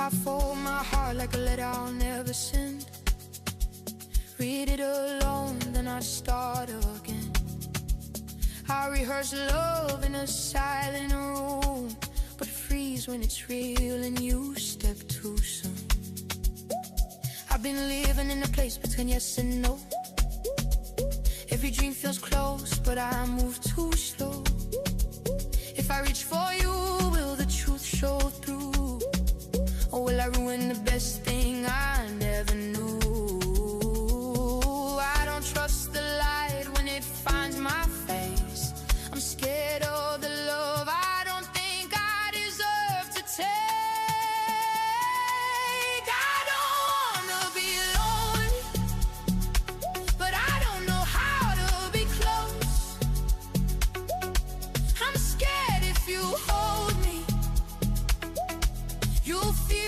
I fold my heart like a letter I'll never send. Read it alone, then I start again. I rehearse love in a silent room, but freeze when it's real and you step too soon. I've been living in a place between yes and no. Every dream feels close, but I move too slow. If I reach for you, will the truth show through? Or will I ruin the best thing I never knew? I don't trust the light when it finds my face. I'm scared of the love I don't think I deserve to take. I don't wanna be alone, but I don't know how to be close. I'm scared if you hold me, you'll feel